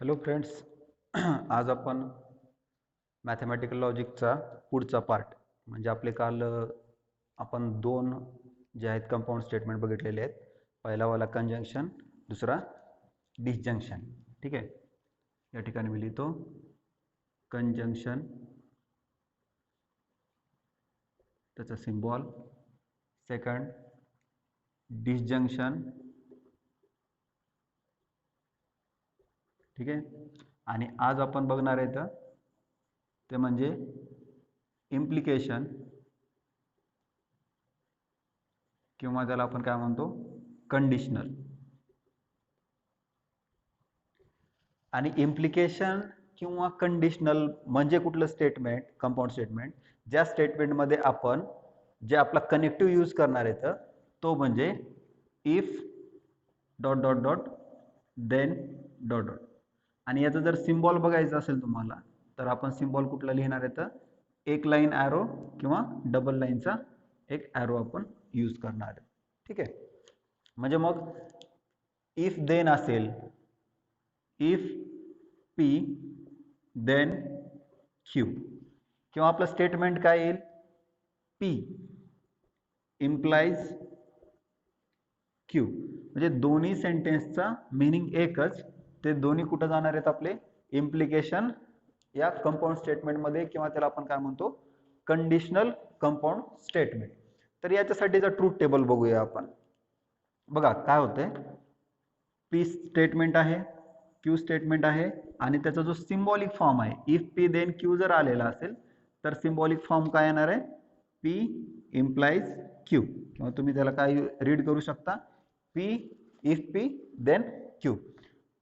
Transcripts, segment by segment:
Hello friends. आज आपण mathematical लॉजिकचा पुढचा पार्ट म्हणजे आपले काल आपण दोन जे आहेत कंपाऊंड स्टेटमेंट बघितलेले आहेत. पहिलावाला कंजंक्शन, दुसरा डिसजंक्शन. ठीक आहे, या ठिकाणी मी लिहितो कंजंक्शन, त्याचा सिम्बॉल. Second disjunction. ठीक आहे, आणि आज आपण बघणार आहे ते म्हणजे इम्प्लिकेशन किंवा त्याला आपण काय म्हणतो कंडिशनल. आणि इम्प्लिकेशन किंवा कंडिशनल म्हणजे कुठलं स्टेटमेंट? कंपाऊंड स्टेटमेंट ज्या स्टेटमेंटमध्ये आपण जे आपला कनेक्टिव्ह यूज करणार आहे तो म्हणजे if dot dot dot then dot dot. आणि याचा जर सिम्बॉल बघायचा असेल तुम्हाला तर आपण सिम्बॉल कुठला लिहिणार आहे तर एक लाईन ॲरो किंवा डबल लाईनचा एक ॲरो आपण यूज करणार आहे. ठीक आहे, म्हणजे मग इफ देन असेल, इफ पी देन क्यू, किंवा आपलं स्टेटमेंट काय येईल? P implies Q. म्हणजे दोन्ही सेंटेन्सचा मिनिंग एकच, ते दोन्ही कुठं जाणार आहेत? आपले इम्प्लिकेशन या कंपाऊंड स्टेटमेंटमध्ये, किंवा त्याला आपण काय म्हणतो कंडिशनल कंपाऊंड स्टेटमेंट. तर याच्यासाठीचा ट्रूथ टेबल बघूया आपण. बघा काय होतंय, पी स्टेटमेंट आहे, क्यू स्टेटमेंट आहे, आणि त्याचा जो सिम्बॉलिक फॉर्म आहे इफ पी देन क्यू जर आलेला असेल तर सिम्बॉलिक फॉर्म काय येणार आहे? पी इम्प्लाइज क्यू, किंवा तुम्ही त्याला काय रीड करू शकता? P if p then q.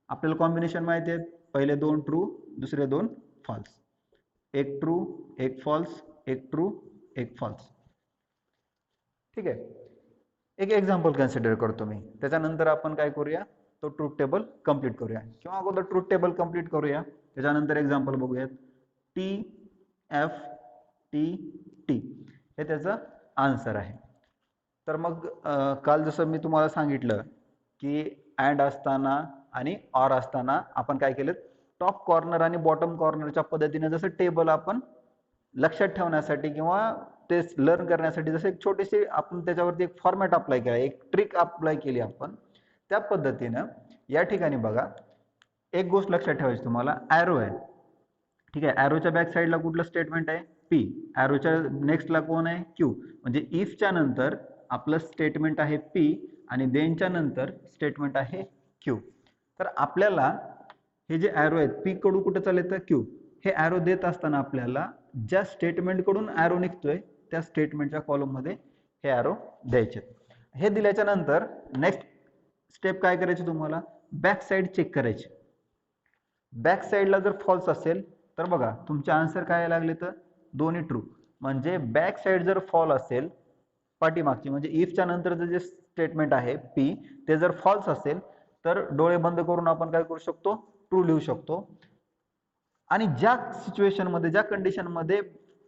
आपल्याला कॉम्बिनेशन माहिती आहे, पहिले दोन ट्रू, दुसरे दोन फॉल्स. एक ट्रू एक फॉल्स, एक ट्रू एक फॉल्स. ठीक आहे, एक एक्झाम्पल कन्सिडर करतो मी, त्याच्यानंतर आपण काय करूया तो ट्रूथ टेबल कंप्लीट करूया, किंवा अगोदर ट्रूथ टेबल कंप्लीट करूया त्याच्यानंतर एक्झाम्पल बघूयात. टी एफ टी टी हे त्याचं आन्सर आहे. तर मग काल जसं मी तुम्हाला सांगितलं की अँड असताना आणि ऑर असताना आपण काय केलं, टॉप कॉर्नर आणि बॉटम कॉर्नरच्या पद्धतीने जसं टेबल आपण लक्षात ठेवण्यासाठी किंवा ते लर्न करण्यासाठी जसं एक छोटीशी आपण त्याच्यावरती एक फॉर्मॅट अप्लाय केला, एक ट्रिक अप्लाय केली आपण, त्या पद्धतीनं या ठिकाणी बघा एक गोष्ट लक्षात ठेवायची तुम्हाला. ॲरो आहे, ठीक आहे, ॲरोच्या बॅक साईडला कुठलं स्टेटमेंट आहे? पी. ॲरोच्या नेक्स्टला कोण आहे? क्यू. म्हणजे इफच्या नंतर आपलं स्टेटमेंट आहे पी आणि देनच्या नंतर स्टेटमेंट आहे क्यू. तर आपल्याला हे जे ॲरो आहेत पी कडून कुठे चालले तर क्यू, हे ॲरो देत असताना आपल्याला ज्या स्टेटमेंटकडून ॲरो निघतोय त्या स्टेटमेंटच्या कॉलममध्ये हे ॲरो द्यायचे. हे दिल्याच्या नंतर नेक्स्ट स्टेप काय करायची तुम्हाला? बॅक साईड चेक करायची. बॅक साईडला जर फॉल्स असेल तर बघा तुमचे आन्सर काय लागले तर दोन्ही ट्रू. म्हणजे बॅक साईड जर फॉल असेल पाठीमागची, म्हणजे इफच्या नंतरचं जे स्टेटमेंट आहे पी ते जर फॉल्स असेल तर डोळे बंद करून आपण काय करू शकतो? ट्रू लिहू शकतो. आणि ज्या सिच्युएशनमध्ये, ज्या कंडिशनमध्ये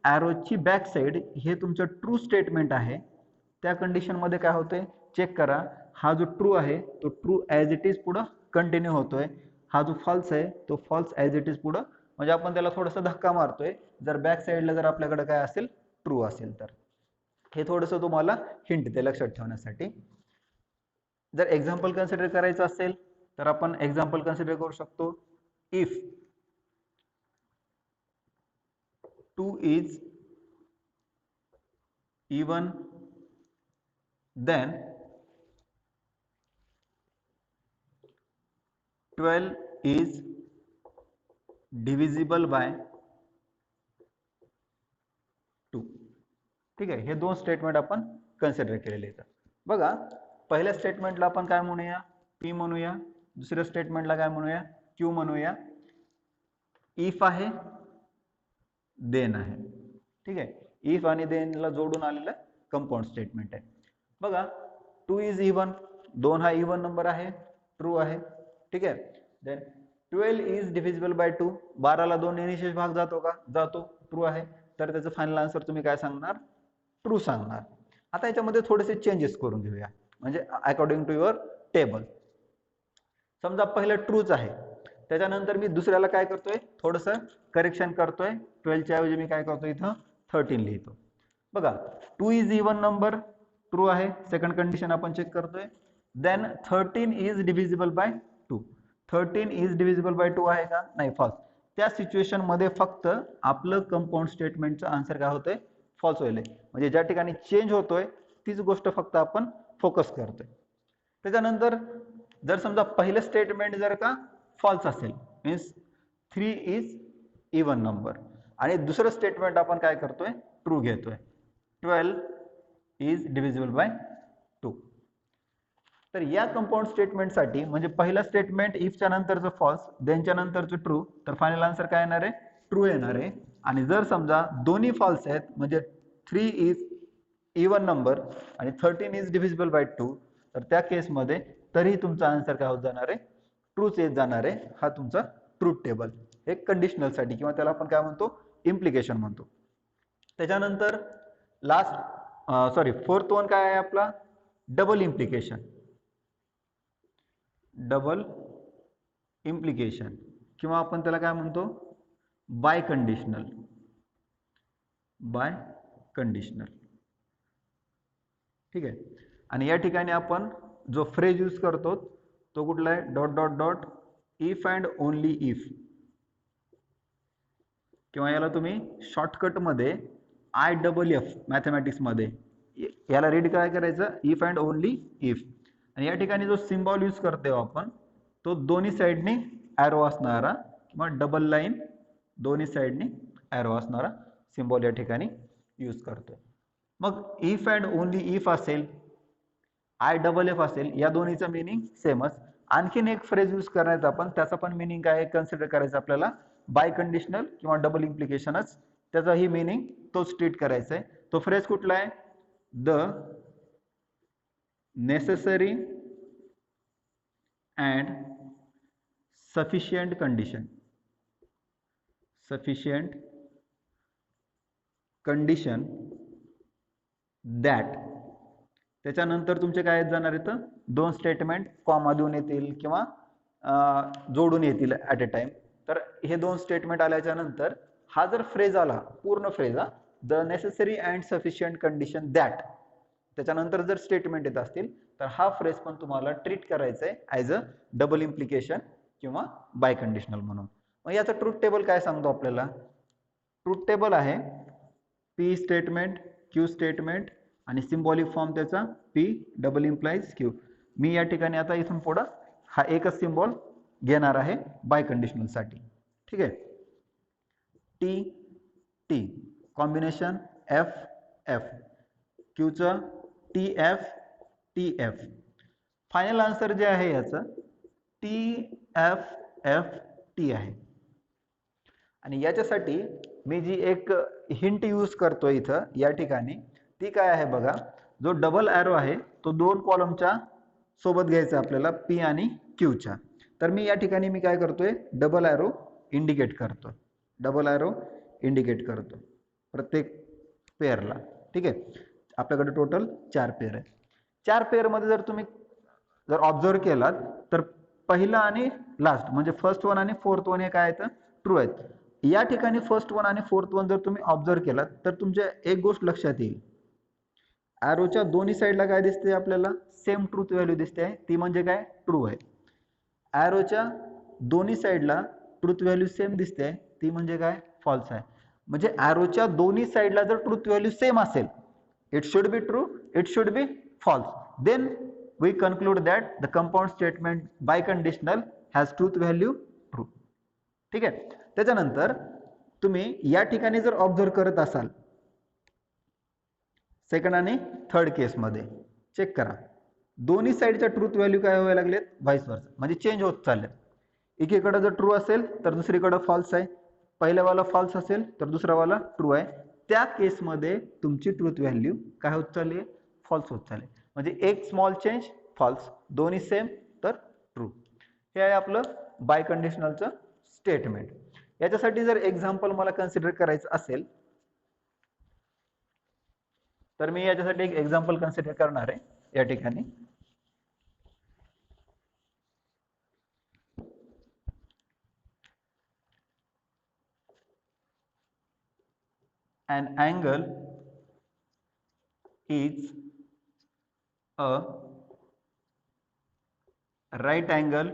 ॲरोची बॅक साईड हे तुमचं ट्रू स्टेटमेंट आहे त्या कंडिशनमध्ये काय होतंय चेक करा. हा जो ट्रू आहे तो ट्रू ॲज इट इज पुढं कंटिन्यू होतोय, हा जो फॉल्स आहे तो फॉल्स ॲज इट इज पुढं, म्हणजे आपण त्याला थोडासा धक्का मारतोय जर बॅक साईडला जर आपल्याकडे काय असेल ट्रू असेल तर. हे थोडंसं तुम्हाला हिंट ते लक्षात ठेवण्यासाठी. जर एक्झाम्पल कन्सिडर करायचं असेल तर आपण एक्झाम्पल कन्सिडर करू शकतो. If 2 is even then 12 is divisible by 2. ठीक आहे, हे दोन स्टेटमेंट आपण कन्सिडर केलेले आहेत. बघा पहिल्या स्टेटमेंटला आपण काय म्हणूया? पी म्हणूया. दुसऱ्या स्टेटमेंटला काय म्हणूया? क्यू म्हणूया. इफ आहे, देन आहे. ठीक आहे, इफ आणि देनला जोडून आलेलं कंपाऊंड स्टेटमेंट आहे. बघा 2 इज इवन, 2 हा इवन नंबर आहे, ट्रू आहे. ठीक आहे, देन 12 इज डिव्हिजिबल बाय 2, 12 ला 2 ने निशेष भाग जातो का? जातो, ट्रू आहे. तर त्याचं फायनल आन्सर तुम्ही काय सांगणार? ट्रू सांगणार. आता याच्यामध्ये थोडेसे चेंजेस करून घेऊया, म्हणजे अकॉर्डिंग टू युअर टेबल. समजा पहिलं ट्रूच आहे त्याच्यानंतर मी दुसऱ्याला काय करतोय, थोडंसं करेक्शन करतोय. 12 च्या ऐवजी मी काय करतोय, इथं 13 लिहितो. बघा 2 इज इवन नंबर, ट्रू आहे. सेकंड कंडिशन आपण चेक करतोय. Then 13 is divisible by 2. 13 is divisible by 2 आहे का? नाही, फॉल्स. त्या सिच्युएशन मध्ये फक्त आपलं कंपाऊंड स्टेटमेंटचं आन्सर काय होतंय, फॉल्स होईल. म्हणजे ज्या ठिकाणी चेंज होतोय तीच गोष्ट फक्त आपण फोकस करतोय. त्याच्यानंतर जर समजा पहिलं स्टेटमेंट जर का फॉल्स असेल, मीन्स 3 इज इवन नंबर, आणि दुसरं स्टेटमेंट आपण काय करतोय, ट्रू घेतोय, 12 इज डिव्हिजिबल बाय 2. तर या कंपाऊंड स्टेटमेंटसाठी म्हणजे पहिला स्टेटमेंट इफच्या नंतरचं फॉल्स, देनच्या नंतरचं ट्रू, तर फायनल आन्सर काय येणार आहे, ट्रू येणार आहे. आणि जर समजा दोन्ही फॉल्स आहेत, म्हणजे 3 इज इवन नंबर आणि 13 इज डिव्हिजिबल बाय 2, तर त्या केसमध्ये तरी तुमचा आन्सर काय होत जाणार आहे, ट्रूच येत जाणार आहे. हा तुमचा ट्रूथ टेबल, एक कंडिशनल साठी, किंवा त्याला आपण काय म्हणतो, इम्प्लिकेशन म्हणतो. त्याच्यानंतर फोर्थ वन काय आहे आपला, डबल इम्प्लिकेशन. डबल इम्प्लिकेशन किंवा आपण त्याला काय म्हणतो, बाय कंडिशनल. बाय कंडिशनल, ठीक आहे. आणि या ठिकाणी आपण जो फ्रेज यूज करतो तो कुठला आहे, dot dot dot if and only if, किंवा याला तुम्ही शॉर्टकट मध्ये IFF मॅथमॅटिक्स मध्ये याला रीड काय करायचं, इफ अँड ओनली इफ. आणि या ठिकाणी जो सिम्बॉल यूज करतो आपण तो दोन्ही साइडनी ॲरो असणारा, किंवा डबल लाईन दोन्ही साइडनी ॲरो असणारा सिम्बॉल या ठिकाणी यूज करतोय. मग इफ अँड ओनली इफ असेल, IFF असेल, या दोन्हीचं मिनिंग सेमच. आणखीन एक फ्रेज यूज करायचा आपण, त्याचा पण मिनिंग काय कन्सिडर करायचं आपल्याला, बाय कंडिशनल किंवा डबल इम्प्लिकेशनच, त्याचाही मिनिंग तोच ट्रीट करायचा आहे. तो फ्रेज कुठला आहे, the necessary and sufficient condition. Sufficient condition that, त्याच्यानंतर तुमचे काय जाणार आहेत, दोन स्टेटमेंट कॉमा देऊन येतील किंवा जोडून येतील ॲट अ टाइम. तर हे दोन स्टेटमेंट आल्याच्या नंतर हा जर फ्रेज आला, पूर्ण phrase, the necessary and sufficient condition that, त्याच्यानंतर जर स्टेटमेंट येत असतील तर हा फ्रेज पण तुम्हाला ट्रीट करायचा आहे ॲज अ डबल इम्प्लिकेशन किंवा बाय कंडिशनल म्हणून. मग याचा ट्रूथ टेबल काय सांगतो आपल्याला, ट्रूथ टेबल आहे P स्टेटमेंट, Q स्टेटमेंट, आणि सिम्बॉलिक फॉर्म त्याचा P डबल इम्प्लाइज Q. मी या ठिकाणी आता इथून पुढे हा एकच सिम्बॉल घेणार आहे बाय कंडिशनल साठी, ठीक आहे. T T combination F F, Q चा TF TF. फायनल आन्सर जे आहे याचं TFFT आहे. आणि याच्यासाठी मी जी एक हिंट यूज करतो इथं या ठिकाणी, ती काय आहे बघा, जो डबल ॲरो आहे तो दोन कॉलमच्या सोबत घ्यायचा आपल्याला, P आणि Q च्या. तर मी या ठिकाणी मी काय करतोय, डबल ॲरो इंडिकेट करतो, डबल ॲरो इंडिकेट करतो प्रत्येक पेअरला, ठीक आहे. आपल्याकडे टोटल 4 पेअर आहेत. 4 पेअर मध्ये जर तुम्ही जर ऑब्झर्व केलात तर पहिला आणि लास्ट म्हणजे फर्स्ट वन आणि फोर्थ वन हे काय आहेत, ट्रू आहेत. या ठिकाणी फर्स्ट वन आणि फोर्थ वन जर तुम्ही ऑब्झर्व केलात तर तुमच्या एक गोष्ट लक्षात येईल, ॲरोच्या दोन्ही साईडला काय दिसते आपल्याला, सेम ट्रूथ व्हॅल्यू दिसते, ती म्हणजे काय, ट्रू आहे. ॲरोच्या दोन्ही साईडला ट्रूथ व्हॅल्यू सेम दिसते, ती म्हणजे काय, फॉल्स आहे. म्हणजे ॲरोच्या दोन्ही साईडला जर ट्रूथ व्हॅल्यू सेम असेल, it should be true, it should be false, then we conclude that the compound statement by conditional has truth value true, ठीक आहे. त्याच्यानंतर तुम्ही या ठिकाणी जर ऑब्झर्व करत असाल, सेकंड आणि थर्ड केस मध्ये चेक करा, दोन्ही साइडच्या ट्रूथ व्हॅल्यू काय व्हायला लागलेत, व्हाईस वर्सा, म्हणजे चेंज होत चाललेत. एकीकडे जर ट्रू असेल तर दुसरीकडे फॉल्स आहे, पहिल्यावाला फॉल्स असेल तर दुसरावाला ट्रू आहे. त्या केसमध्ये तुमची ट्रूथ व्हॅल्यू काय होत चालली आहे, फॉल्स होत चालली. म्हणजे एक स्मॉल चेंज फॉल्स, दोन्ही सेम तर ट्रू. हे आहे आपलं बाय कंडिशनलचं स्टेटमेंट. याच्यासाठी जर एक्झाम्पल मला कन्सिडर करायचं असेल तर मी याच्यासाठी एक एक्झाम्पल कन्सिडर करणार आहे या ठिकाणी. an angle is a right angle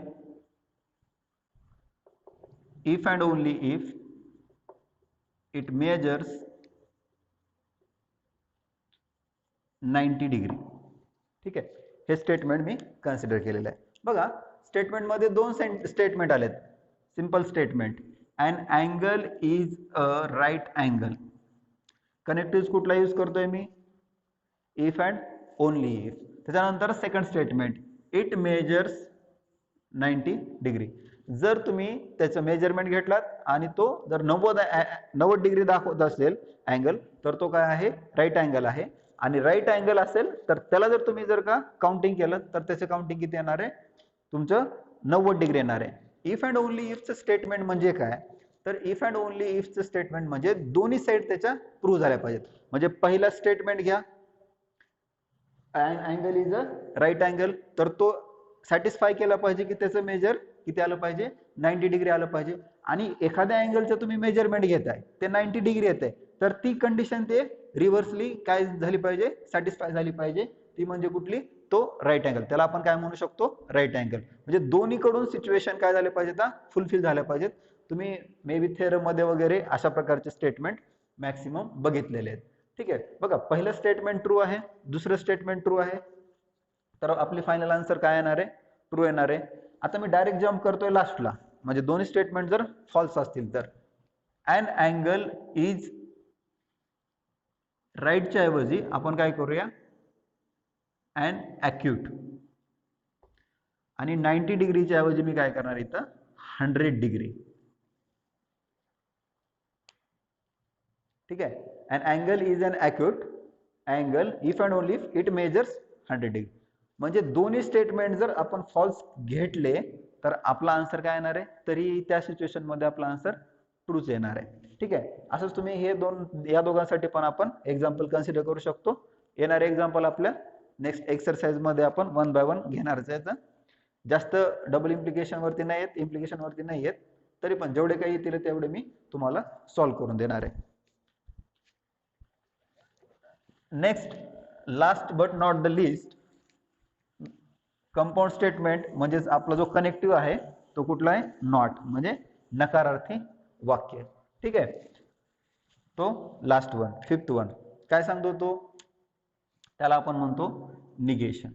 if and only if it measures 90 degree. ठीक आहे, हे स्टेटमेंट मी कन्सिडर केलेलं आहे. बघा स्टेटमेंटमध्ये दोन स्टेटमेंट आलेत. Simple statement, an angle is a right angle. Connective कुठला यूज करतोय मी? If and only if. त्याच्यानंतर second statement, it measures 90 degree. जर तुम्ही त्याचं मेजरमेंट घेतलात आणि तो जर 90 डिग्री दाखवत असेल अँगल, तर तो काय आहे? राईट अँगल आहे. आणि राईट अँगल असेल तर त्याला जर तुम्ही जर का काउंटिंग केलं तर त्याचं काउंटिंग किती येणार आहे? तुमचं 90 डिग्री येणार आहे. इफ अँड ओनली इफचं स्टेटमेंट म्हणजे काय? तर इफ अँड ओनली इफचं स्टेटमेंट म्हणजे दोन्ही साईड त्याच्या प्रूव्ह झाल्या पाहिजेत. म्हणजे पहिला स्टेटमेंट घ्या, angle is a right angle, तर तो सॅटिस्फाय केला पाहिजे की त्याचं मेजर किती आलं पाहिजे? 90 डिग्री आलं पाहिजे. आणि एखाद्या अँगलचं तुम्ही मेजरमेंट घेताय ते 90 डिग्री येते, तर ती कंडिशन ते रिव्हर्सली काय झाली पाहिजे? सॅटिस्फाय झाली पाहिजे. ती म्हणजे कुठली? तो राईट अँगल. त्याला आपण काय म्हणू शकतो? Right angle. म्हणजे दोन्हीकडून सिच्युएशन काय झाले पाहिजेत? फुलफिल झाल्या पाहिजेत. तुम्ही मे बी थेरम मध्ये वगैरे अशा प्रकारचे स्टेटमेंट मॅक्सिमम बघितलेले आहेत. ठीक आहे, बघा पहिलं स्टेटमेंट ट्रू आहे, दुसरं स्टेटमेंट ट्रू आहे, तर आपली फायनल आन्सर काय येणार आहे? ट्रू येणार आहे. आता मी डायरेक्ट जम्प करतोय लास्टला, म्हणजे दोन्ही स्टेटमेंट जर फॉल्स असतील तर अन अँगल इज राईटच्या ऐवजी आपण काय करूया? अन ॲक्यूट. आणि 90 डिग्रीच्या ऐवजी मी काय करणार इथं? 100 डिग्री. ठीक आहे, an angle is an acute angle if and only if it measures 100 degree. म्हणजे दोन्ही स्टेटमेंट जर आपण फॉल्स घेतले तर आपला आन्सर काय येणार आहे? तरी त्या सिच्युएशन मध्ये आपला आन्सर ट्रूच येणार आहे. ठीक आहे, असंच तुम्ही हे या दोघांसाठी पण आपण एक्झाम्पल कन्सिडर करू शकतो. येणारे एक्झाम्पल आपल्या नेक्स्ट एक्सरसाइज मध्ये आपण 1 बाय 1 घेणारच आहे. जास्त डबल इम्प्लिकेशन वरती नाही येत, इम्प्लिकेशन वरती नाही येत, तरी पण जेवढे काही येतील तेवढे मी तुम्हाला सॉल्व्ह करून देणार आहे. Next, last but not the list, compound statement म्हणजेच आपला जो कनेक्टिव्ह आहे तो कुठला आहे? नॉट, म्हणजे नकारार्थी वाक्य. ठीक आहे, तो लास्ट वन, फिफ्थ वन काय सांगतो तो? त्याला आपण म्हणतो निगेशन.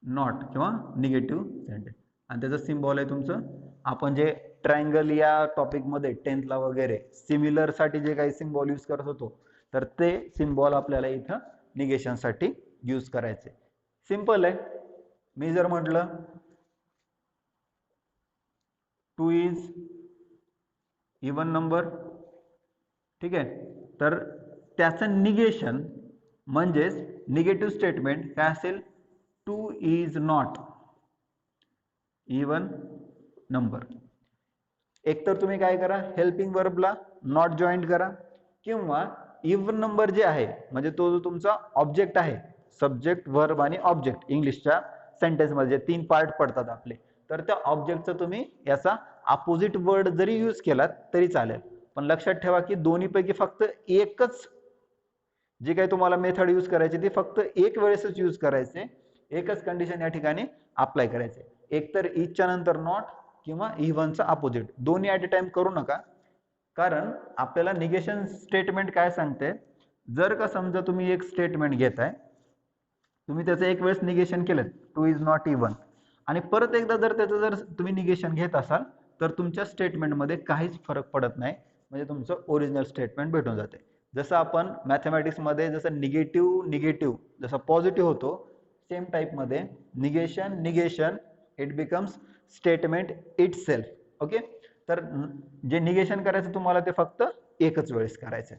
नॉट किंवा निगेटिव्ह सेंटेन्स. आणि त्याचं सिम्बॉल आहे तुमचं, आपण जे ट्रायंगल या टॉपिक मध्ये 10th ला वगैरे सिमिलर साठी जे काही सिम्बॉल यूज करत होतो, तर ते सिम्बॉल आपल्याला इथं निगेशन साठी यूज करायचे. सिंपल आहे. मी जर म्हटलं 2 इज इवन नंबर, ठीक आहे, तर त्याचं निगेशन म्हणजेच निगेटिव्ह स्टेटमेंट काय असेल? 2 इज नॉट इवन नंबर. एकतर तुम्ही काय करा, हेल्पिंग वर्बला नॉट जॉईंट करा, किंवा इवन नंबर जे आहे म्हणजे तो जो तुमचा ऑब्जेक्ट आहे, सब्जेक्ट वर्ब आणि ऑब्जेक्ट इंग्लिशच्या सेंटेन्स मध्ये 3 पार्ट पडतात आपले, तर त्या ऑब्जेक्टचं तुम्ही याचा अपोजिट वर्ड जरी यूज केलात तरी चालेल. पण लक्षात ठेवा की दोन्हीपैकी फक्त एकच जे काही तुम्हाला मेथड यूज करायची ती फक्त एक वेळेसच यूज करायचे, एकच कंडिशन या ठिकाणी अप्लाय करायचे. एकतर इजच्या नंतर नॉट किंवा इव्हनचा अपोजिट, दोन्ही ऍट अ टाइम करू नका. कारण आपल्याला निगेशन स्टेटमेंट काय सांगते, जर का समजा तुम्ही एक स्टेटमेंट घेताय, तुम्ही त्याचं एक वेळेस निगेशन केलं 2 इज नॉट इवन, आणि परत एकदा जर त्याचं जर तुम्ही निगेशन घेत असाल तर तुमच्या स्टेटमेंटमध्ये काहीच फरक पडत नाही, म्हणजे तुमचं ओरिजिनल स्टेटमेंट भेटून जाते. जसं आपण मॅथमॅटिक्समध्ये जसं निगेटिव्ह जसं पॉझिटिव्ह होतो, सेम टाईपमध्ये negation it becomes statement it self. Okay, तर जे निगेशन करायचं तुम्हाला ते फक्त एकच वेळेस करायचं.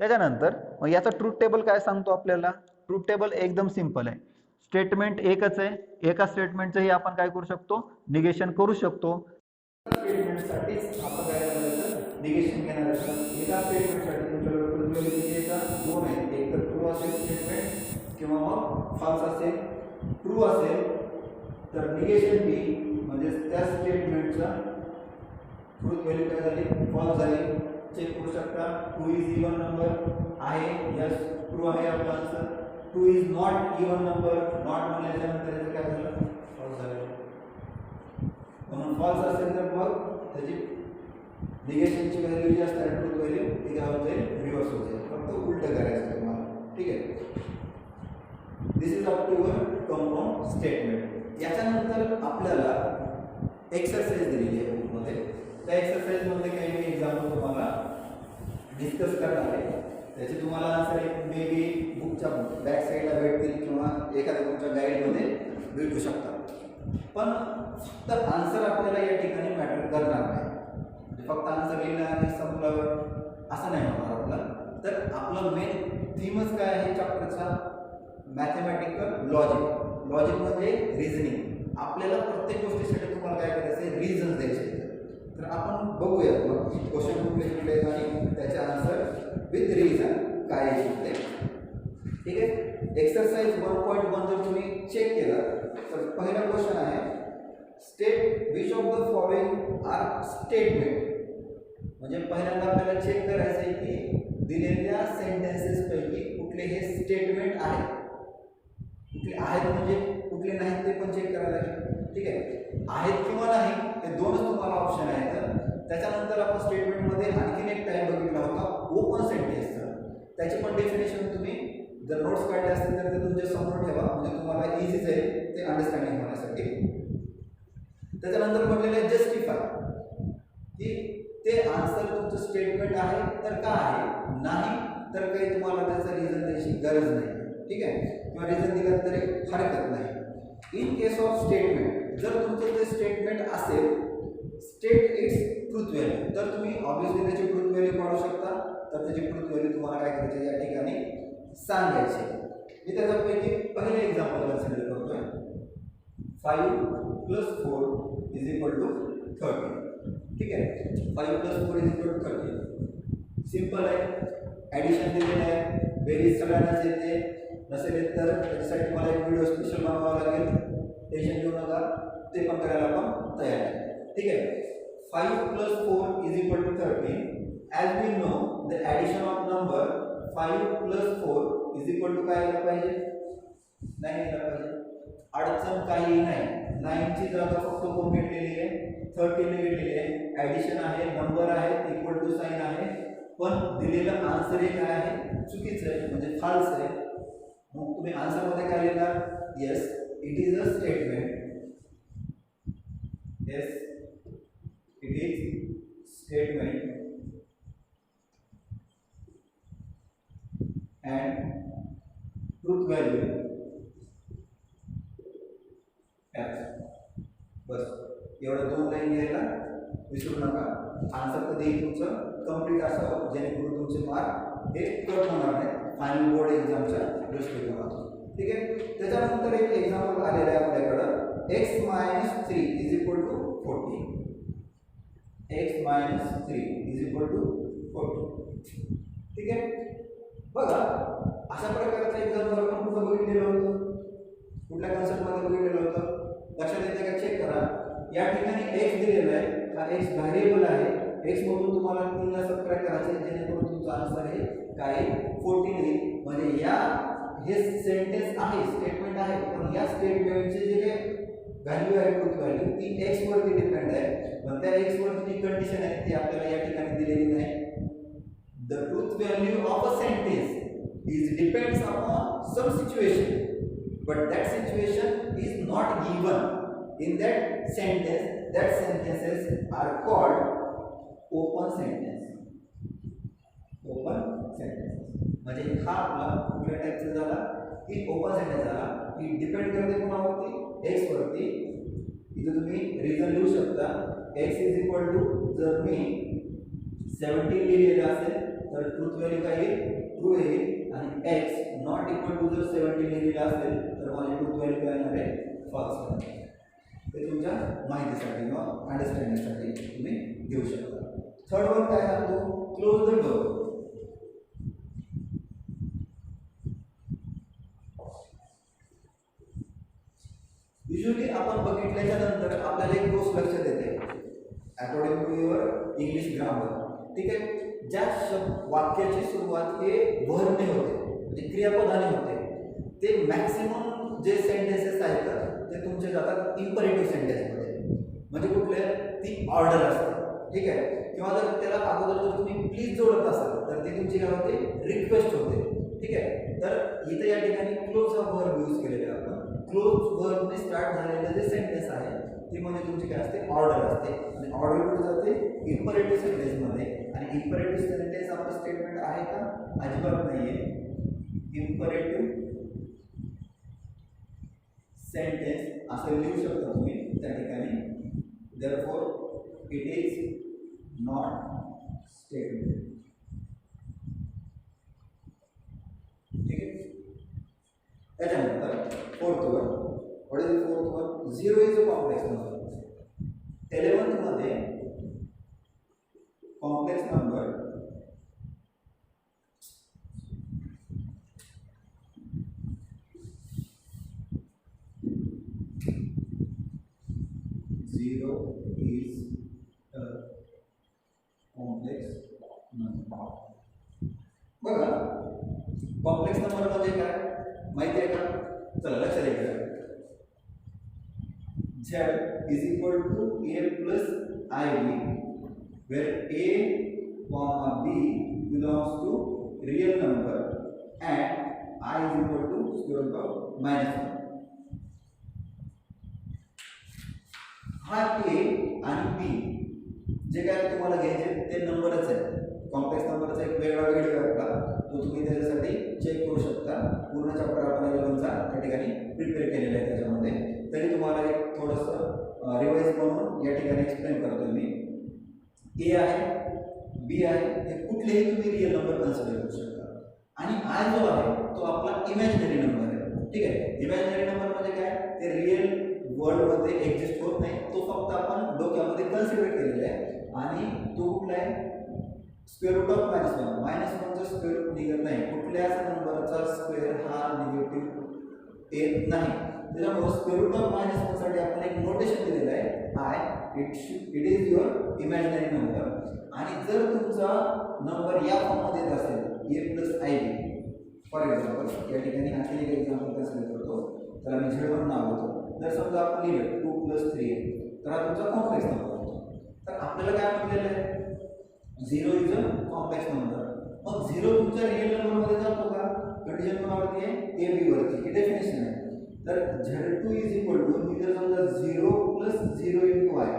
त्याच्यानंतर मग याचा ट्रूथ टेबल काय सांगतो आपल्याला? ट्रूथ टेबल एकदम सिंपल आहे. स्टेटमेंट एकच आहे, एका स्टेटमेंटचंही आपण काय करू शकतो? निगेशन करू शकतो. स्टेटमेंटसाठीच आपण काय करायचं? निगेशन घेणार असतं. एका स्टेटमेंटसाठी तुमच्याकडे प्रोबॅबिलिटी दोन आहेत, एक तर ट्रू असेल स्टेटमेंट किंवा मग फॉल्स असेल. ट्रू असेल तर निगेशन बी म्हणजे त्या स्टेटमेंटचा ट्रूथ व्हॅल्यू काय झाली, फॉल्स झाली. चेक करू शकता. 2 इज इवन नंबर आहे, यस ट्रू आहे आपला answer. 2 is not even number, not म्हणल्यानंतर याचं काय झालं, फॉल्स झालं. म्हणून फॉल्स असेल तर मग त्याची निगेशनची व्हॅल्यू जी असते ट्रूथ व्हॅल्यू ती काय होत जाईल, रिव्हर्स होत जाईल. फक्त उलटं करायचं तुम्हाला. ठीक आहे. This is up to your compound statement. याच्यानंतर आपल्याला एक्सरसाइज दिलेली आहे बुकमध्ये. त्या एक्सरसाइज मध्ये काही मी एक्झाम्पल तुम्हाला डिस्कस करणार आहे. त्याचे तुम्हाला आन्सर एक मे बी बुकच्या बॅक साईडला भेटतील किंवा एखाद्या तुमच्या गाईडमध्ये भेटू शकतात. पण फक्त आन्सर आपल्याला या ठिकाणी मॅटर करणार नाही. म्हणजे फक्त आन्सर लिहिणं आणि संपलं असं नाही होणार आपला. तर आपला मेन थीमच काय आहे चॅप्टरचा, मॅथमॅटिकल लॉजिक. लॉजिक म्हणजे रिझनिंग. आपल्याला प्रत्येक गोष्टीसाठी तुम्हाला काय करायचं आहे, रिझन द्यायचे. तर आपण बघूया मग क्वेश्चन कुठले कुठले आहेत आणि त्याचे आन्सर विथ रिझन काय आहे. ठीक आहे. एक्सरसाइज 1.1 जर तुम्ही चेक केला तर पहिला क्वेश्चन आहे, state which of the following are statement. म्हणजे पहिल्यांदा आपल्याला चेक करायचं आहे की दिलेल्या सेंटेन्सेस पैकी कुठले हे स्टेटमेंट आहेत. कुठले आहेत म्हणजे कुठले नाहीत ते पण चेक करायला लागेल. ठीक आहे. आहेत किंवा नाही हे दोनच तुम्हाला ऑप्शन आहेत. त्याच्यानंतर आपण स्टेटमेंटमध्ये आणखीन एक टाईप बघितला होता ओपन सेंटेन्सचा. त्याची पण डेफिनेशन तुम्ही जर नोट्स काढले असतील तर ते तुमच्या समोर ठेवा, म्हणजे तुम्हाला इझी जाईल ते अंडरस्टँडिंग होण्यासाठी. त्याच्यानंतर म्हटलेलं आहे जस्टिफाय, की ते आन्सर तुमचं स्टेटमेंट आहे तर का आहे, नाही तर काही तुम्हाला त्याचं रिझन द्यायची गरज नाही. ठीक आहे. किंवा रिझन दिलं तरी हरकत नाही. इन केस ऑफ स्टेटमेंट, जर तुमचं ते स्टेटमेंट असेल स्टेट इट्स ट्रूथ व्हॅल्यू, तर तुम्ही ऑब्विसली त्याची ट्रूथ व्हॅल्यू काढू शकता. तर त्याची ट्रूथ व्हॅल्यू तुम्हाला काय करायची या ठिकाणी सांगायची. मी त्याच्यापैकी पहिले एक्झाम्पल कन्सिडर करतोय. 5 + 4 = 30. ठीक आहे. 5 + 4 = 30. सिंपल आहे. ॲडिशन दिलेलं आहे, बेरीज सगळ्यांनाच येते. नसेल येत तर त्याच्यासाठी मला एक व्हिडिओ स्पेशल बनवावा लागेल. टेन्शन घेऊ नका, ते पण करायला आपण तयार आहे. ठीक आहे. 5 + 4 = 30. As we know, the addition of number 5 + 4 = काय यायला पाहिजे, 9 यायला पाहिजे. अडचण काही नाही. 9 ची जागा फक्त कोण घेतलेली आहे, 30 ने घेतलेली आहे. ॲडिशन आहे, नंबर आहे, इक्वल टू साइन आहे, पण दिलेलं आन्सर हे काय आहे, चुकीचं आहे, म्हणजे फाल्स आहे. मग तुम्ही आन्सर मध्ये काय लिहिणार, yes it is a statement. Yes it is statement and truth value f. बस एवढं 2 लाईन लिहायला विसरू नका. आन्सर कधी तुमचं कंप्लीट असावं जेणेकरून तुमचे मार्क हे कट होणार नाही फायनल बोर्ड एक्झामच्या दृष्टिकोनातून. ठीक आहे. त्याच्यानंतर एक एक्झाम्पल आलेलं आहे आपल्याकडं, x - 3 = 40. x - 3 = 40. ठीक आहे. बघा अशा प्रकारचं एक्झाम्पल आपण कुठं बघितलेलं होतं, कुठल्या कन्सेप्टमध्ये बघितलेलं होतं, लक्षात येते का, चेक करा. या ठिकाणी x दिलेला आहे, हा x व्हेरिएबल आहे. x मधून तुम्हाला 3 ला सबट्रॅक्ट करायचं आहे जेणेकरून तुमचं आन्सर हे काय 14 येईल. म्हणजे या हे सेंटेन्स आहे, स्टेटमेंट आहे, पण या स्टेटमेंटचे जे व्हॅल्यू आहे ट्रूथ व्हॅल्यू ती x वरती डिपेंड आहे. पण त्या x वरती जी कंडिशन आहे ती आपल्याला या ठिकाणी दिलेली नाही. The truth value of a sentence is depends upon some situation, but that situation is not given in that sentence. That sentences are called open sentence. Open sentence म्हणजे हा आपला कुठल्या टाइपचा झाला की ओपन सेंटेन्स झाला, की डिपेंड करते कोणावरती, x वरती. इथे तुम्ही रिझन लिहू शकता. x = जर मी 17 लिहिलेलं असेल तर ट्रूथ व्हॅल्यू काय येईल, ट्रू येईल. आणि x नॉट इक्वल टू जर 17 लिहिलेलं असेल तर माझी ट्रूथ व्हॅल्यू काय येणार आहे, फॉल्स. ते तुमच्या माहितीसाठी किंवा अंडरस्टँडिंगसाठी तुम्ही घेऊ शकता. थर्ड वन काय सांगतो, क्लोज द डोर. युजली आपण बघितल्याच्या नंतर आपल्याला एक गोष्ट लक्षात येते according to your English grammar, ठीक आहे, ज्या वाक्याची सुरुवात हे वर्बने होते म्हणजे क्रियापदाने होते ते मॅक्सिमम जे सेंटेन्सेस आहेत ते तुमचे जातात इम्परेटिव्ह सेंटेन्समध्ये, म्हणजे कुठले ती ऑर्डर असते, ठीक आहे, किंवा जर त्याला अगोदर जर तुम्ही प्लीज जोडत असाल तर ती तुमची काय होते रिक्वेस्ट होते, ठीक आहे. तर इथे या ठिकाणी क्लोज हा वर्ब यूज केलेला आहे आपण. क्लोज वर्बने स्टार्ट झालेलं जे सेंटेन्स आहे ती म्हणजे तुमची काय असते ऑर्डर असते आणि ऑर्डर कुठे जाते इम्परेटिव्ह सेंटेन्समध्ये. आणि इम्परेटिव्ह सेंटेन्स आपलं स्टेटमेंट आहे का? अजिबात नाहीये. इम्परेटिव्ह सेंटेन्स असं लिहू शकता तुम्ही त्या ठिकाणी. Therefore it is not statement, ठीक आहे. त्याच्यानंतर fourth one, what is the fourth one? 0 is a complex number. 11th मध्ये कॉम्प्लेक्स नंबर बघा कॉम्प्लेक्स नंबर म्हणजे काय माहिती आहे का? चला लक्षात घ्या. Z is equal to a plus ib where a comma b belongs to real number and I is equal to square root of -1. हा a आणि b जे काय तुम्हाला घ्यायचे ते नंबरच आहे. कॉम्प्लेक्स नंबरचा एक वेगळा व्हिडिओ आहे आपला, तो तुम्ही त्याच्यासाठी चेक करू शकता. पूर्ण चॅप्टर आपण 11चा त्या ठिकाणी प्रिपेअर केलेला आहे. त्याच्यामध्ये तरी तुम्हाला एक थोडंसं रिवाइज म्हणून या ठिकाणी एक्सप्लेन करतो मी. ए आहे, बी आहे, हे कुठलेही तुम्ही रिअल नंबर कन्सिडर करू शकता. आणि आय जो आहे तो आपला इमॅजिनरी नंबर आहे, ठीक आहे. इमॅजिनरी नंबर म्हणजे काय? ते रिअल वर्ल्डमध्ये एक्झिस्ट होत नाही, तो फक्त आपण डोक्यामध्ये कन्सिडर केलेला आहे. आणि तो कुठला आहे? Square root of -1. -1चा स्क्वेअर रूट निघत नाही, कुठल्याच नंबरचा स्क्वेअर हा निगेटिव्ह येत नाही. त्याच्यामुळे स्क्वेअर रूट ऑफ -1 साठी आपण एक नोटेशन दिलेलं आहे I. It is your imaginary number. आणि जर तुमचा नंबर या फॉर्ममध्ये येत असेल A plus I B, for example या ठिकाणी आणखी एक एक्झाम्पल कन्सिडर करतो, त्याला मी Z1 नाव देतो. जर समजा आपण लिहिलं 2 + 3 तर हा तुमचा कॉम्प्लेक्स नंबर होतो. तर आपल्याला काय म्हटलेलं आहे? 0 इज अ कॉम्प्लेक्स नंबर. मग 0 तुमच्या रिअल नंबरमध्ये जातो का? कंडिशन कोणावरती आहे? ए बी वरती. ही डेफिनेशन आहे. तर Z2 is equal to me जर समजा 0 + 0 × I.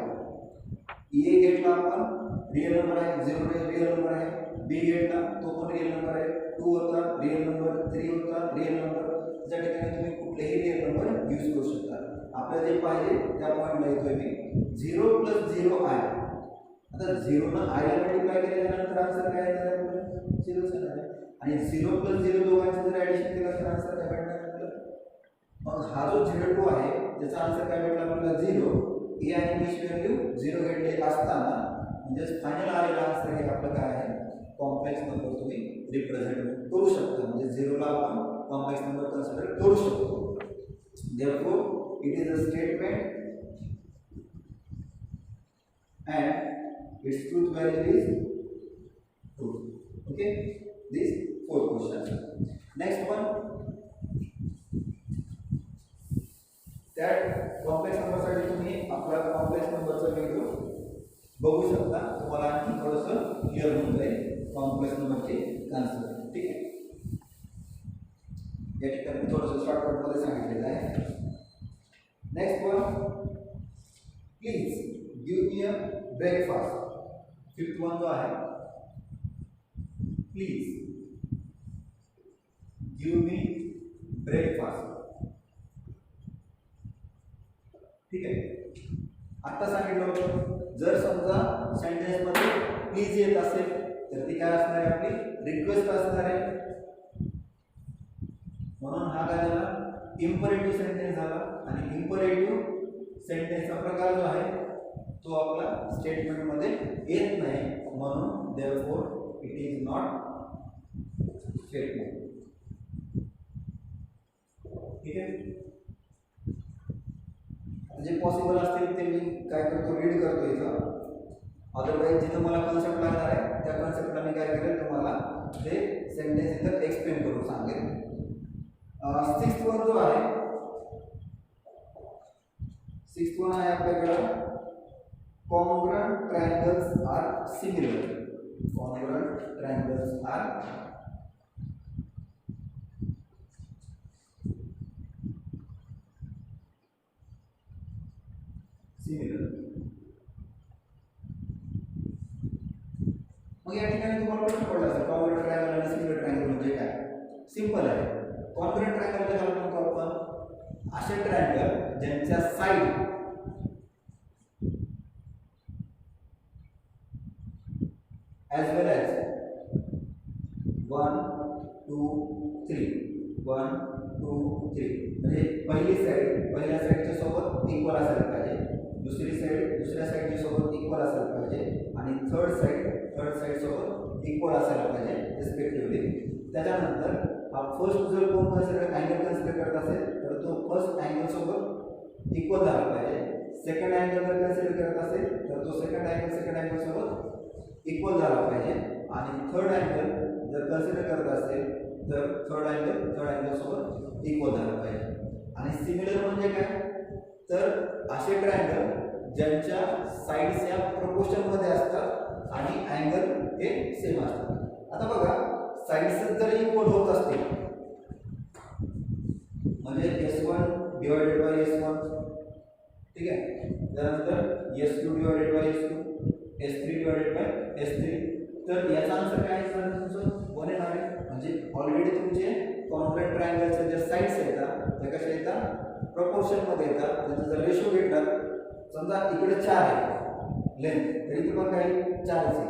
ए घेतला आपण रिअल नंबर आहे, 0 रिअल नंबर आहे. बी घेतला तो पण रिअल नंबर आहे, 2 होता रिअल नंबर, 3 होता रिअल नंबर. त्या ठिकाणी तुम्ही कुठलेही रिअल नंबर यूज करू शकता. आपल्याला जे पाहिजे त्या पॉईंटला येतोय मी. 0 + 0 I. आता 0 नं आय ला मल्टिप्लाय केल्यानंतर आन्सर काय येणार आहे? 0च येणार आहे. आणि 0 + 0 दोघांचं जर ॲडिशन केलं तर आन्सर काय भेटणार आपल्याला? मग हा जो Z2 आहे त्याचा आन्सर काय भेटला आपल्याला? 0. ए आणि बीची व्हॅल्यू 0 घेतली असताना म्हणजे फायनल आलेला आन्सर हे आपलं काय आहे? कॉम्प्लेक्स नंबर तुम्ही रिप्रेझेंट करू शकता. म्हणजे 0 ला आपण कॉम्प्लेक्स नंबर कन्सिडर करू शकतो. Therefore it is a statement and its truth value is true. Okay, these 4 questions. Next one, that complex number साठी तुम्ही आपला कॉम्प्लेक्स नंबरचा व्हिडिओ बघू शकता. तुम्हाला आणखी थोडंसं क्लिअर होऊन जाईल कॉम्प्लेक्स नंबरचे कन्सेप्ट, ठीक आहे. या ठिकाणी थोडंसं शॉर्टकटमध्ये सांगितलेलं आहे. Next one, please give me a breakfast. 5th one जो आहे, प्लीज गिव मी ब्रेकफास्ट, ठीक आहे. आता सांगितलं होतं जर समजा सेंटेन्समध्ये प्लीज येत असेल तर ती काय असणार आहे? आपली रिक्वेस्ट असणार आहे. म्हणून हा काय झाला? इम्परेटिव्ह सेंटेन्स झाला. आणि इम्परेटिव्ह सेंटेन्सचा प्रकार जो आहे तो आपला स्टेटमेंटमध्ये येत नाही, म्हणून therefore it is not statement, ठीक आहे. काय करतो, रीड करतो इथं. अदरवाईज जिथं मला कन्सेप्ट लागणार आहे त्या कन्सेप्टला मी काय करेल, तुम्हाला ते सेंटेन्स इथं एक्सप्लेन करून सांगेल. 6th वन जो आहे, 6th वन आहे आपल्याकडं congruent triangles are similar. Congruent triangles are similar. मग या ठिकाणी तुम्हाला प्रश्न पडला असेल, कॉन्ग्रुएंट ट्रायंगल आणि सिमिलर ट्रायंगल म्हणजे काय? सिंपल आहे. कॉन्ग्रुएंट ट्रायंगल कशाला म्हणतो आपण? असे ट्रायंगल ज्यांच्या साइड as well as 1 2 3 1 2 3 म्हणजे पहिली साइड पहिल्या साइडच्या सोबत इक्वल असायला पाहिजे, दुसरी साइड दुसऱ्या साइडच्या सोबत इक्वल असायला पाहिजे आणि थर्ड साइड सोबत इक्वल असायला पाहिजे रिस्पेक्टिव्हली. त्याच्यानंतर हा फर्स्ट जर कोण अँगल कन्सिडर करत असेल तर तो फर्स्ट अँगल सोबत इक्वल झाला पाहिजे. सेकंड अँगल जर कन्सिडर करत असेल तर तो सेकंड अँगल सोबत इक्वल झाला पाहिजे आणि थर्ड अँगल जर कन्सिडर करत असेल तर थर्ड अँगल सोबत इक्वल झाला पाहिजे. आणि सिमिलर म्हणजे काय, तर असे ट्रायंगल ज्यांच्या साइड्स या प्रोपोर्शन मध्ये असतात आणि अँगल हे सेम असतात. आता बघा, साइड्स जर इक्वल होत असतील म्हणजे S1 डिवाइडेड बाय S1, ठीक आहे, त्यानंतर S2 divided by S2, S3 divided by S3, तर याचा आन्सर काय आहे तुमचं 1 येणार आहे. म्हणजे ऑलरेडी तुमचे कॉन्ग्रुएंट ट्रायंगलच्या ज्या साइड्स येतात त्या कशा येतात, प्रोपोर्शन मध्ये येतात. त्यांचा जर रेशो घेतला, समजा इकडे 4 आहे लेंथ, तर इथे पण काही 4 आहे,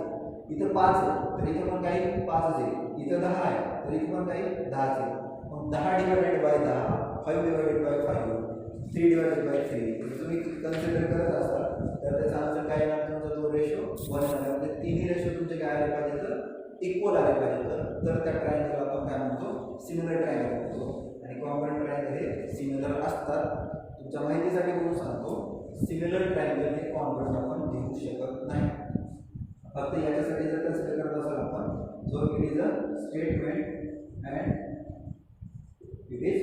इथं 5 आहे तर इथे पण काही 5 आहे, इथं 10 आहे तर इथे पण काही 10 आहे. मग 10 divided by 10, 5 divided by 5, 3 divided by 3 तुम्ही कन्सिडर करत असाल तर त्याचा आन्सर काय येणार, तुमचा जो रेशो 1 येणार. म्हणजे तिन्ही रेशो तुमचे काय आले पाहिजे, तर इक्वल आले पाहिजे. तर त्या ट्रायंगलला आपण काय म्हणतो, सिमिलर ट्रायंगल म्हणतो. आणि कॉन्ग्रुएंट ट्रायंगल हे सिमिलर असतात. तुमच्या माहितीसाठी म्हणून सांगतो, सिमिलर ट्रायंगल हे कॉन्ग्रुएंट आपण देऊ शकत नाही. फक्त याच्यासाठी जर कन्सिडर करत असाल आपण, जो it is a statement and it is,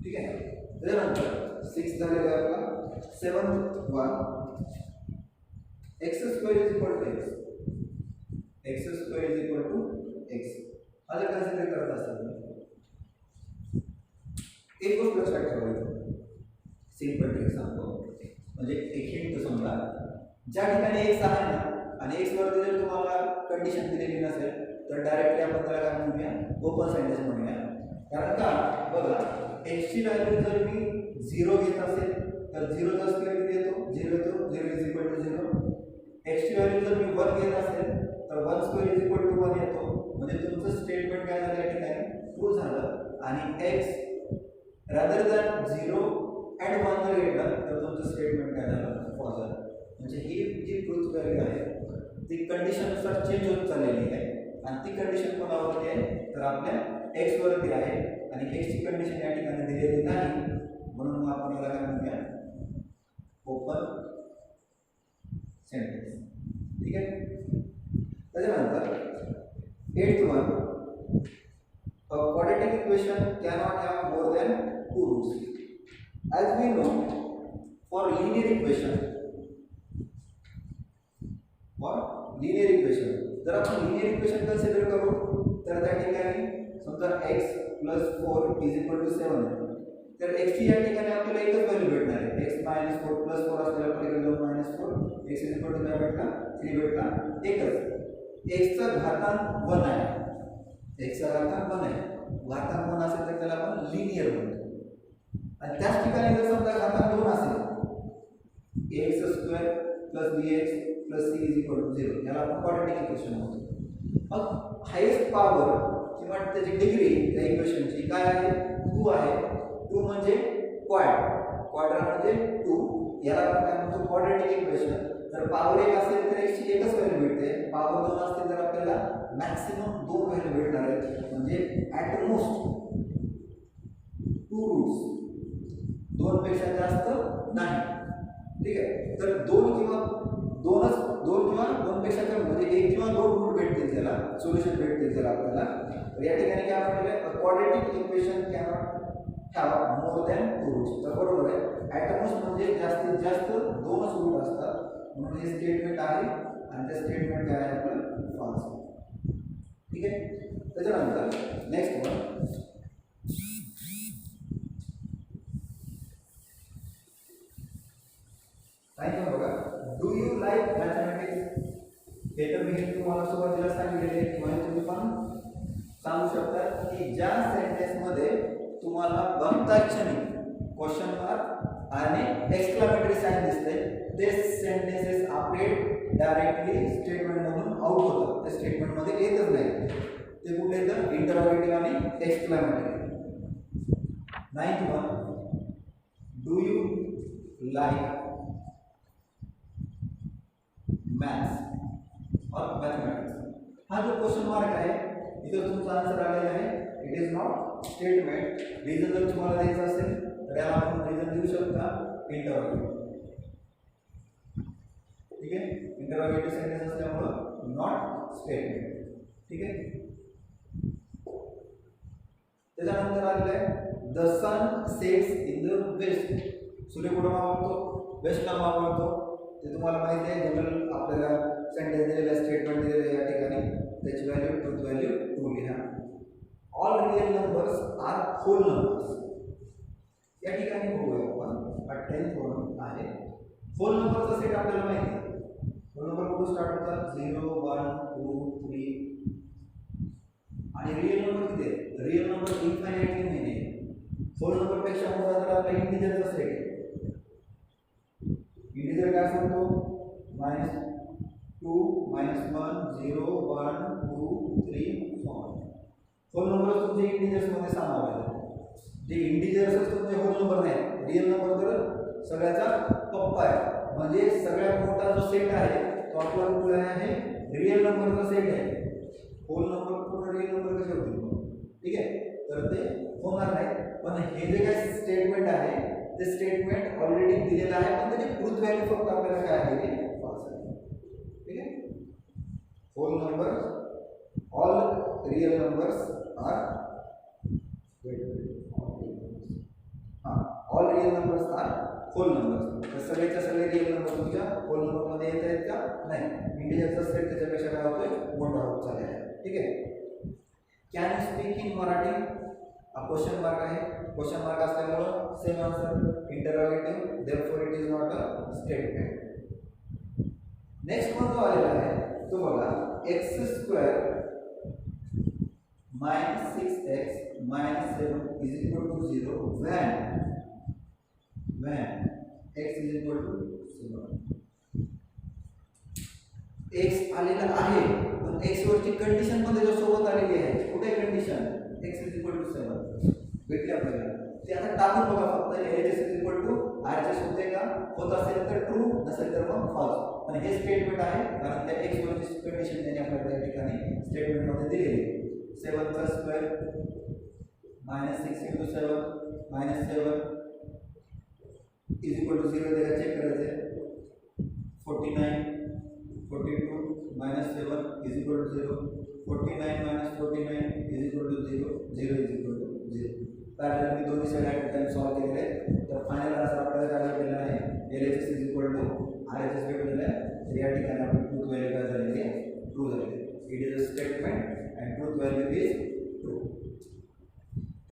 ठीक आहे. त्यानंतर 6 झालेला आहे आपला. 7th one, x square is equal to x square is equal to x. हा जर कन्सिडर करत असाल, एक गोष्ट लक्षात ठेवायची, सिंपल ट्रिक सांगतो. म्हणजे एक हिंट, समजा ज्या ठिकाणी x आहे ना आणि x वरती जर तुम्हाला कंडिशन दिलेली नसेल तर डायरेक्टली आपण त्याला काय म्हणूया, ओपन सेंटेन्स म्हणूया. कारण का बघा, x ची व्हॅल्यू जर मी 0 घेत असेल तर 0 चा स्क्वेअर किती येतो, 0 येतो, 0 इज इक्वल टू 0. x ची व्हॅल्यू जर मी 1 घेत असेल तर 1 स्क्वेअर इज इक्वल टू 1 येतो. म्हणजे तुमचं स्टेटमेंट काय झालं या ठिकाणी, ट्रू झालं. आणि x रादर दॅन 0 अँड 1 जर घेतला तर तुमचं स्टेटमेंट काय झालं, फॉल्स झालं. म्हणजे ही जी ट्रूथ व्हॅल्यू आहे ती कंडिशननुसार चेंज होत चाललेली आहे. आणि ती कंडिशन कोणावरती आहे, तर आपल्या x वरती आहे. आणि x ची कंडिशन या ठिकाणी दिलेली नाही, म्हणून मग आपण याला काय म्हणूया, ओपन सेंटेन्स, ठीक आहे. त्याच्यानंतर 8th one, a quadratic equation cannot have more than 2 roots. As we know, for linear equation, जर आपण लिनियर इक्वेशन कन्सिडर करू तर त्या ठिकाणी समजा x + 4 = 7 आहे. तर x ची या ठिकाणी आपल्याला एकच व्हॅल्यू भेटणार आहे, x - 4 + 4 असल्याला पलीकडे जाऊन -4, x = काय भेटला, 3 भेटला, एकच. x चा घातांक 1 आहे, x चा घातांक 1 आहे. घातांक 1 असेल तर त्याला आपण लिनियर म्हणतो. आणि त्याच ठिकाणी जर समजा घातांक 2 असेल, x² + bx + c = 0, याला आपण क्वाड्रॅटिक इक्वेशन म्हणतो. मग हायेस्ट पॉवर किंवा त्याची डिग्री त्या इक्वेशनची काय आहे, 2 आहे. 2 म्हणजे क्वाड्रा म्हणजे 2, याला आपण काय म्हणतो, क्वाड्रॅटिक इक्वेशन. जर पॉवर 1 असेल तर x ची एकच व्हॅल्यू भेटते, पॉवर 2 असतील तर आपल्याला मॅक्सिमम 2 व्हॅल्यू भेटणार आहेत. म्हणजे ॲट मोस्ट 2 रूट्स, 2 पेक्षा जास्त नाही. ठीक आहे. तर दोन किंवा दोनपेक्षा कमी म्हणजे एक किंवा दोन रूट भेटतील त्याला, सोल्युशन भेटतील त्याला आपल्याला. तर या ठिकाणी काय म्हटलेलं quadratic equation cannot have more than two roots. तर बरोबर आहे, ॲट मोस्ट म्हणजे जास्तीत जास्त दोनच रूट असतात, म्हणून हे स्टेटमेंट आहे आणि ते स्टेटमेंट काय आहे आपलं फॉल्स. ठीक आहे. त्याच्यानंतर नेक्स्ट वन, काय बघा, डू यू लाईक मॅथमॅटिक्स. हे तर मी तुम्हाला सुरुवातीला सांगितलेले, म्हणजे तुम्ही पण सांगू शकता की ज्या सेंटेन्समध्ये तुम्हाला बघताक्षणी क्वेश्चन मार्क आणि एक्सक्लामेटरी साइन दिसते ते सेंटेन्सेस आपले डायरेक्टली स्टेटमेंट मधून आउट होतात, ते स्टेटमेंट मध्ये येतच नाही. ते कुठे येतात, इंटरोगेटिव्ह आणि exclamatory. 9th one, do you like maths और मॅथमॅटिक्स. हा जो क्वेश्चन मार्क आहे इथं तुमचा आन्सर आलेला आहे. It is not statement. Reason जर तुम्हाला द्यायचं असेल तर याला आपण रिझन देऊ शकता इंटरोगेटिव्ह. ठीक आहे, इंटरोगेटिव्ह सेंटेन्स असल्यामुळं नॉट स्टेटमेंट. ठीक आहे. त्याच्यानंतर आलेलं आहे the sun sets in the west. सूर्य कुठं मावळतो, वेस्टला मावळतो. ते तुम्हाला माहिती आहे, जनरल आपल्याला सेंटेन्स दिलेला, स्टेटमेंट दिलेलं आहे या ठिकाणी, त्याची व्हॅल्यू ट्रूथ व्हॅल्यू ट्रू लिहा. All real numbers are whole numbers. या ठिकाणी बघूया आपण, हा 10th वन आहे. होल नंबरचा सेट आपल्याला माहिती आहे. होल नंबर कुठून स्टार्ट होतात, 0 1 2 3. आणि रिअल नंबर किती आहे, रिअल नंबर इन्फायनाइटली नाही आहे. होल नंबर पेक्षा मोठा जर आपला इंटिजरचा सेट आहे. इंटिजर काय सांगतो, -2 -1 0 1 2 3 4. होल नंबर तुमचे इंटिजर्स मध्ये सामावले आहेत. जे इंटिजर्स तुमचे होल नंबर नाही, रिअल नंबर तर सगळ्याचा पप्पा आहे. म्हणजे सगळ्यात मोठा जो सेट आहे तो आपला कुठला आहे, रिअल नंबरचा सेट आहे. होल नंबर पूर्ण रिअल नंबर कसे होतील. ठीक आहे, तर ते होणार नाही. पण हे जे काय स्टेटमेंट आहे ते स्टेटमेंट ऑलरेडी दिलेलं आहे, पण त्याची ट्रूथ व्हॅल्यू फक्त आपल्याला काय आहे, फॉल्स आहे. ठीक आहे. Whole number, all real numbers are all real numbers are whole numbers. तर सगळेच्या सगळे रिअल नंबर तुमच्या होल नंबर मध्ये येत आहेत का, नाही. इंटिजरचा सेट त्याच्यापेक्षा काय होतोय, मोठा होत चाललेला आहे. ठीक आहे. Can you speak in Marathi. हा क्वेश्चन मार्क आहे. क्वेश्चन मार्क असल्यामुळं same answer interrogative, therefore it is not a statement. Next one जो आलेला आहे तो बघा, x² - 6x - 7 = 0 when x = 7. x आलेला आहे, पण x वरची कंडिशन पण त्याच्यासोबत आलेली आहे. कुठे कंडिशन, x = 7 भेटली आपल्याला. ते आता टाकून बघा फक्त, LHS = RHS होते का, होत असेल तर ट्रू, नसेल तर मग फॉल्स. पण हे स्टेटमेंट आहे कारण त्या x वरची कंडिशन त्यांनी आपल्याला या ठिकाणी स्टेटमेंट मध्ये दिलेली आहे. 7² - 6 × 7 -7 = 0 त्याला चेक करायचे. 49 42 - 7 = 0. 49 - 49 = 0. 0 = 0. पॅरलल मी दोन्ही साइड ॲट टाइम सॉल्व केलेले आहेत. तर फायनल आन्सर आपल्याला काय भेटलेला आहे, LHS = RHS भेटलेला आहे. तर या ठिकाणी आपली ट्रूथ व्हॅल्यू काय झालेली आहे, ट्रू झालेली आहे. It is a statement and truth value is true.